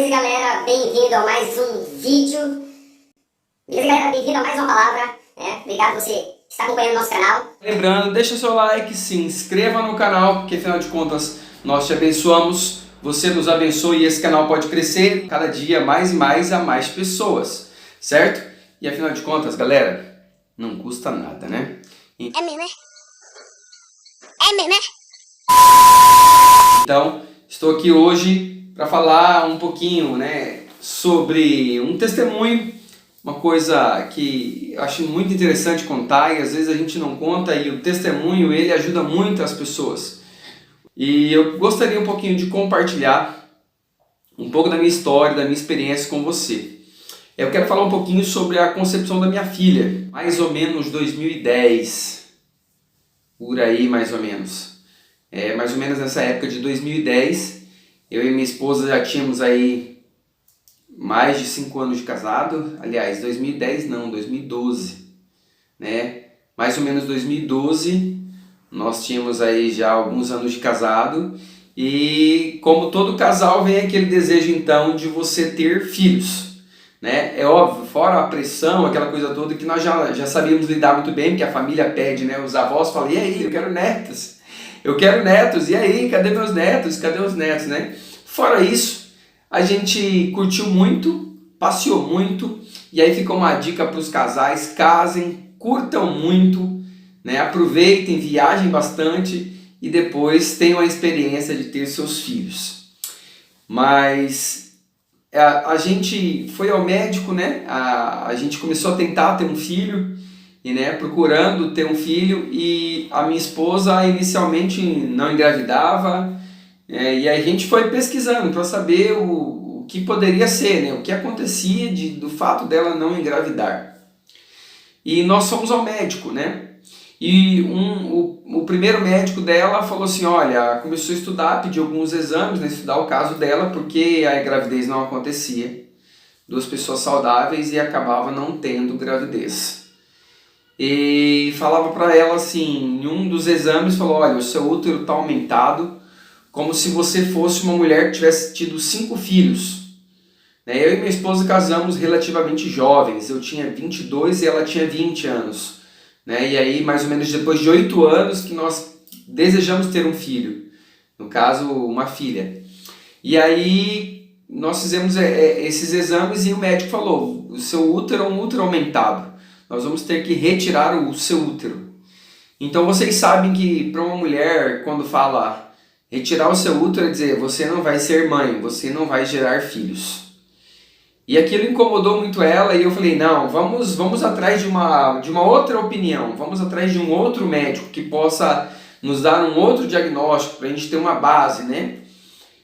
Beleza, galera? Bem-vindo a mais um vídeo. Beleza, galera? Bem-vindo a mais uma palavra. Obrigado você que está acompanhando o nosso canal. Lembrando, deixa seu like, se inscreva no canal, porque afinal de contas nós te abençoamos, você nos abençoa e esse canal pode crescer cada dia mais e mais a mais pessoas, certo? E afinal de contas, galera, não custa nada, né? É mesmo, É mesmo, Então, estou aqui hoje para falar um pouquinho, né, sobre um testemunho, uma coisa que eu acho muito interessante contar e às vezes a gente não conta e o testemunho ele ajuda muito as pessoas. E eu gostaria um pouquinho de compartilhar um pouco da minha história, da minha experiência com você. Eu quero falar um pouquinho sobre a concepção da minha filha, mais ou menos 2010, por aí mais ou menos. Mais ou menos nessa época de 2010, eu e minha esposa já tínhamos aí mais de 5 anos de casado, aliás, 2010 não, 2012, né? Mais ou menos 2012, nós tínhamos aí já alguns anos de casado e como todo casal vem aquele desejo então de você ter filhos, né? É óbvio, fora a pressão, aquela coisa toda que nós já sabíamos lidar muito bem, porque a família pede, né? Os avós falam, e aí, eu quero netos, e aí, cadê meus netos, cadê os netos, né? Fora isso, a gente curtiu muito, passeou muito, e aí fica uma dica para os casais, casem, curtam muito, né? Aproveitem, viajem bastante e depois tenham a experiência de ter seus filhos. Mas a gente foi ao médico, né? A gente começou a tentar ter um filho, e, né, procurando ter um filho, e a minha esposa inicialmente não engravidava, e a gente foi pesquisando para saber o que poderia ser, né, o que acontecia do fato dela não engravidar. E nós fomos ao médico, né? E o primeiro médico dela falou assim, olha, começou a estudar, pediu alguns exames, né, estudar o caso dela, porque a gravidez não acontecia. 2 pessoas saudáveis e acabava não tendo gravidez. E falava para ela assim, em um dos exames, falou, olha, o seu útero está aumentado, como se você fosse uma mulher que tivesse tido 5 filhos. Eu e minha esposa casamos relativamente jovens, eu tinha 22 e ela tinha 20 anos. E aí, mais ou menos depois de 8 anos que nós desejamos ter um filho, no caso, uma filha. E aí, nós fizemos esses exames e o médico falou, o seu útero é um útero aumentado. Nós vamos ter que retirar o seu útero. Então vocês sabem que para uma mulher, quando fala retirar o seu útero, é dizer, você não vai ser mãe, você não vai gerar filhos. E aquilo incomodou muito ela e eu falei, não, vamos atrás de uma outra opinião, vamos atrás de um outro médico que possa nos dar um outro diagnóstico, para a gente ter uma base, né?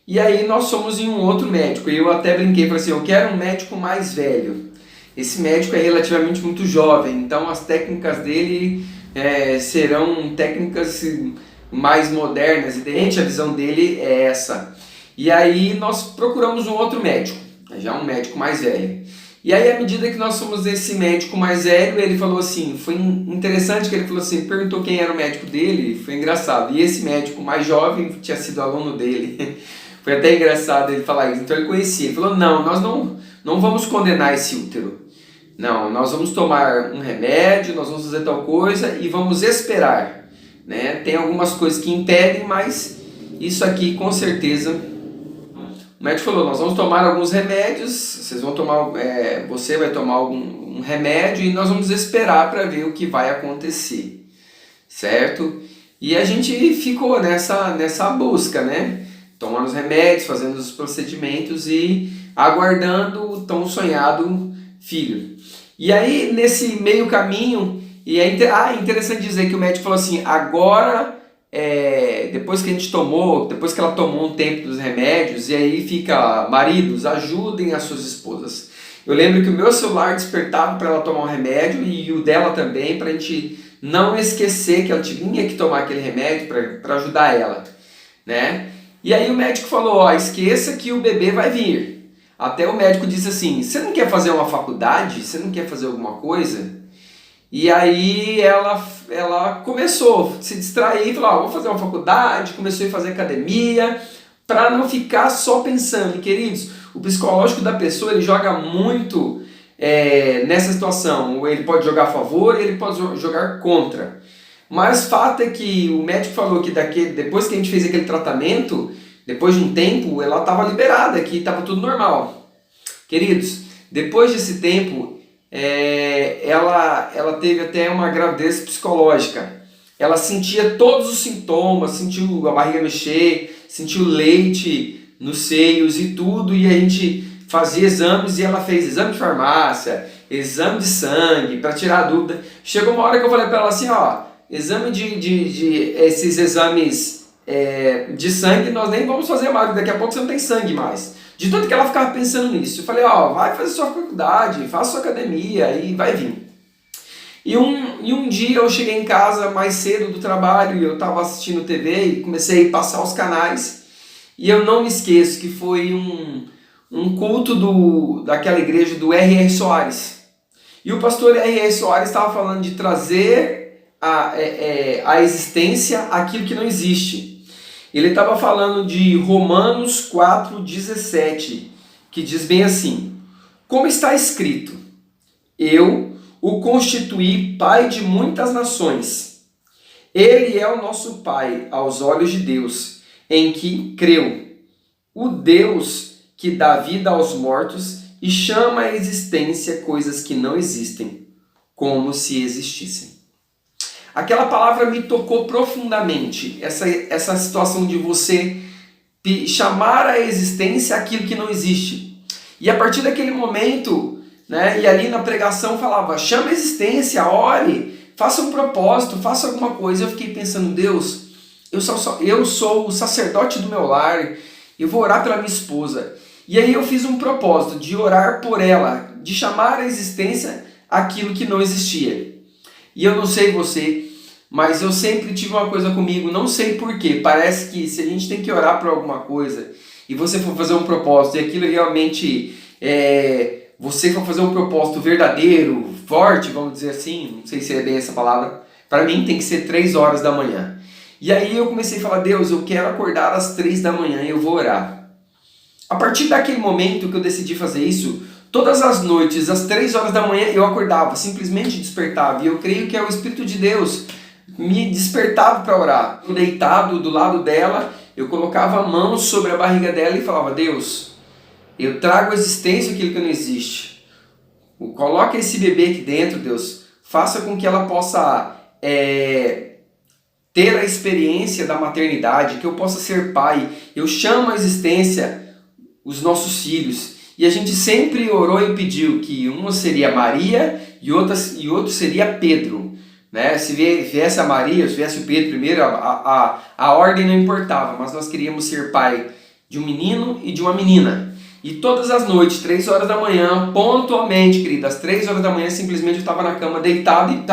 E aí nós fomos em um outro médico e eu até brinquei, falei assim, eu quero um médico mais velho. Esse médico é relativamente muito jovem, então as técnicas dele serão técnicas mais modernas, e de repente a visão dele é essa. E aí nós procuramos um outro médico, já um médico mais velho. E aí à medida que nós fomos nesse médico mais velho, ele falou assim, foi interessante que ele falou assim, perguntou quem era o médico dele, foi engraçado. E esse médico mais jovem tinha sido aluno dele, foi até engraçado ele falar isso, então ele conhecia. Ele falou, não, nós não vamos condenar esse útero. Não, nós vamos tomar um remédio, nós vamos fazer tal coisa e vamos esperar, né? Tem algumas coisas que impedem, mas isso aqui com certeza... O médico falou, nós vamos tomar alguns remédios, você vai tomar um remédio e nós vamos esperar para ver o que vai acontecer, certo? E a gente ficou nessa busca, né? Tomando os remédios, fazendo os procedimentos e aguardando o tão sonhado filho. E aí, nesse meio caminho, e é interessante dizer que o médico falou assim, agora, depois que ela tomou um tempo dos remédios, e aí fica, maridos, ajudem as suas esposas. Eu lembro que o meu celular despertava para ela tomar um remédio, e o dela também, para a gente não esquecer que ela tinha que tomar aquele remédio para ajudar ela, né? E aí o médico falou, esqueça que o bebê vai vir. Até o médico disse assim, você não quer fazer uma faculdade? Você não quer fazer alguma coisa? E aí ela começou a se distrair, falou, vou fazer uma faculdade, começou a fazer academia, para não ficar só pensando. E, queridos, o psicológico da pessoa ele joga muito nessa situação. Ele pode jogar a favor e ele pode jogar contra. Mas o fato é que o médico falou que depois que a gente fez aquele tratamento, depois de um tempo, ela estava liberada, que estava tudo normal. Queridos, depois desse tempo, ela teve até uma gravidez psicológica. Ela sentia todos os sintomas, sentiu a barriga mexer, sentiu leite nos seios e tudo, e a gente fazia exames e ela fez exame de farmácia, exame de sangue, para tirar a dúvida. Chegou uma hora que eu falei para ela assim, exame esses exames de sangue nós nem vamos fazer mais, daqui a pouco você não tem sangue mais. De tanto que ela ficava pensando nisso. Eu falei, vai fazer sua faculdade, faça sua academia e vai vir. E um dia eu cheguei em casa mais cedo do trabalho e eu estava assistindo TV e comecei a passar os canais. E eu não me esqueço que foi um culto daquela igreja do R.R. Soares. E o pastor R.R. Soares estava falando de trazer a existência aquilo que não existe. Ele estava falando de Romanos 4,17, que diz bem assim: como está escrito, eu o constituí pai de muitas nações. Ele é o nosso pai aos olhos de Deus, em que creu. O Deus que dá vida aos mortos e chama à existência coisas que não existem, como se existissem. Aquela palavra me tocou profundamente, essa situação de você chamar à existência aquilo que não existe. E a partir daquele momento, e ali na pregação falava, chama a existência, ore, faça um propósito, faça alguma coisa. Eu fiquei pensando, Deus, eu sou o sacerdote do meu lar, eu vou orar pela minha esposa. E aí eu fiz um propósito de orar por ela, de chamar à existência aquilo que não existia. E eu não sei você, mas eu sempre tive uma coisa comigo, não sei porquê, parece que se a gente tem que orar por alguma coisa, e você for fazer um propósito, e aquilo realmente você for fazer um propósito verdadeiro, forte, vamos dizer assim, não sei se é bem essa palavra, para mim tem que ser 3 horas da manhã. E aí eu comecei a falar, Deus, eu quero acordar às 3 da manhã e eu vou orar. A partir daquele momento que eu decidi fazer isso, todas as noites, às 3 horas da manhã, eu acordava, simplesmente despertava. E eu creio que é o Espírito de Deus me despertava para orar. Eu deitado do lado dela, eu colocava a mão sobre a barriga dela e falava, Deus, eu trago à existência aquilo que não existe. Coloca esse bebê aqui dentro, Deus. Faça com que ela possa ter a experiência da maternidade, que eu possa ser pai. Eu chamo à existência os nossos filhos. E a gente sempre orou e pediu que uma seria Maria e outro seria Pedro. Se viesse a Maria, se viesse o Pedro primeiro, a ordem não importava, mas nós queríamos ser pai de um menino e de uma menina. E todas as noites, 3 horas da manhã, pontualmente, querida, às 3 horas da manhã, simplesmente eu estava na cama deitado e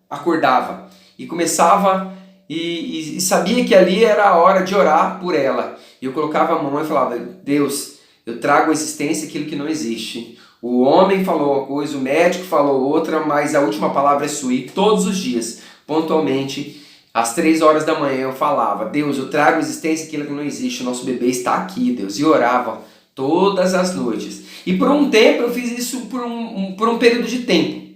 acordava. E começava e sabia que ali era a hora de orar por ela. E eu colocava a mão e falava, Deus, eu trago à existência aquilo que não existe. O homem falou uma coisa, o médico falou outra, mas a última palavra é sua. E todos os dias, pontualmente, às 3 horas da manhã eu falava, Deus, eu trago à existência aquilo que não existe. O nosso bebê está aqui, Deus. E orava todas as noites. E por um tempo eu fiz isso por um período de tempo.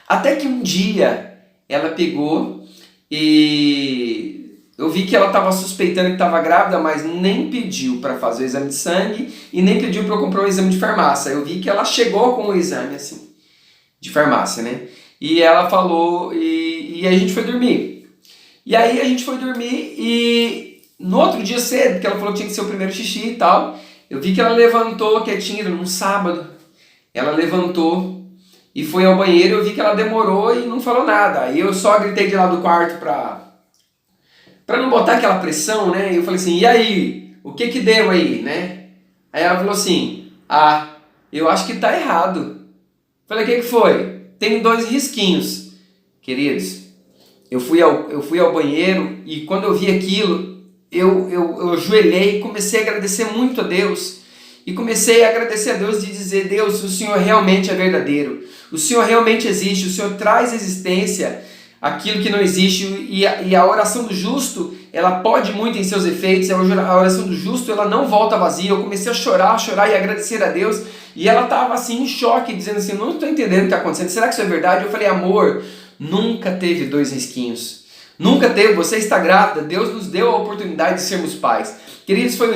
Até que um dia ela pegou e eu vi que ela estava suspeitando que estava grávida, mas nem pediu para fazer o exame de sangue e nem pediu para eu comprar um exame de farmácia. Eu vi que ela chegou com o exame assim, de farmácia, E ela falou, e a gente foi dormir. E aí a gente foi dormir e no outro dia cedo, que ela falou que tinha que ser o primeiro xixi e tal, eu vi que ela levantou quietinha, num sábado. Ela levantou e foi ao banheiro, eu vi que ela demorou e não falou nada. Aí eu só gritei de lá do quarto para não botar aquela pressão, E eu falei assim, e aí? O que deu aí, Aí ela falou assim, eu acho que tá errado. Falei, o que foi? Tem 2 risquinhos. Queridos, eu fui ao banheiro e quando eu vi aquilo, eu ajoelhei e comecei a agradecer muito a Deus. E comecei a agradecer a Deus de dizer, Deus, o Senhor realmente é verdadeiro. O Senhor realmente existe, o Senhor traz existência aquilo que não existe, e a oração do justo, ela pode muito em seus efeitos, a oração do justo, ela não volta vazia. Eu comecei a chorar e agradecer a Deus, e ela estava assim em choque, dizendo assim, não estou entendendo o que está acontecendo, será que isso é verdade? Eu falei, amor, nunca teve 2 risquinhos, nunca teve, você está grávida, Deus nos deu a oportunidade de sermos pais. Queridos, foi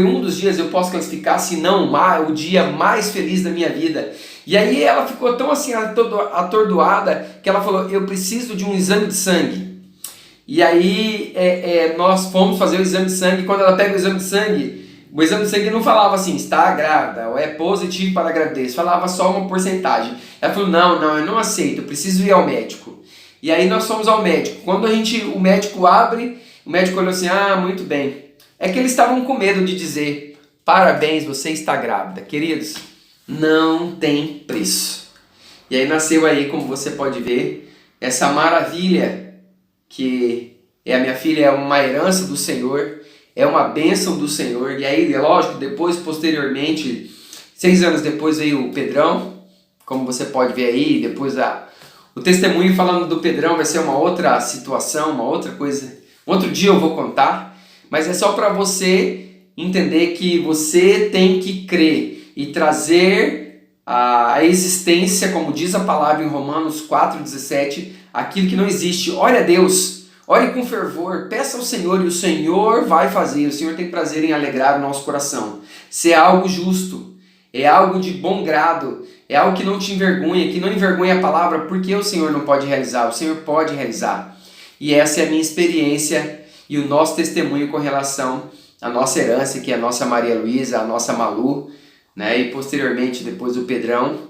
um dos dias, eu posso classificar, se não o dia mais feliz da minha vida. E aí ela ficou tão assim atordoada que ela falou, eu preciso de um exame de sangue. E aí nós fomos fazer o exame de sangue. Quando ela pega o exame de sangue não falava assim, está grávida, ou é positivo para a gravidez, falava só uma porcentagem. Ela falou, não, eu não aceito, eu preciso ir ao médico. E aí nós fomos ao médico. Quando o médico abre, o médico olhou assim, muito bem. É que eles estavam com medo de dizer, parabéns, você está grávida. Queridos, não tem preço. E aí nasceu aí, como você pode ver, essa maravilha que é a minha filha, é uma herança do Senhor, é uma bênção do Senhor. E aí, lógico, depois, posteriormente, 6 anos depois veio o Pedrão, como você pode ver aí, depois o testemunho falando do Pedrão vai ser uma outra situação, uma outra coisa. Outro dia eu vou contar, mas é só para você entender que você tem que crer e trazer a existência, como diz a palavra em Romanos 4,17, aquilo que não existe. Ore a Deus, ore com fervor, peça ao Senhor e o Senhor vai fazer. O Senhor tem prazer em alegrar o nosso coração. Se é algo justo, é algo de bom grado, é algo que não te envergonha, que não envergonha a palavra, porque o Senhor não pode realizar, o Senhor pode realizar. E essa é a minha experiência e o nosso testemunho com relação à nossa herança, que é a nossa Maria Luísa, a nossa Malu, né? E posteriormente depois o Pedrão,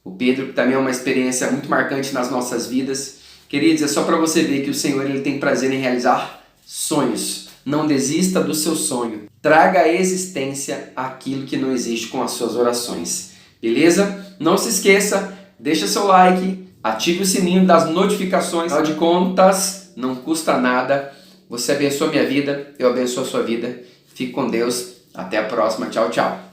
o Pedro, que também é uma experiência muito marcante nas nossas vidas. Queridos, é só para você ver que o Senhor ele tem prazer em realizar sonhos. Não desista do seu sonho. Traga à existência aquilo que não existe com as suas orações. Beleza? Não se esqueça, deixa seu like, ative o sininho das notificações. Afinal de contas, não custa nada. Você abençoa a minha vida, eu abençoo a sua vida. Fique com Deus. Até a próxima. Tchau, tchau.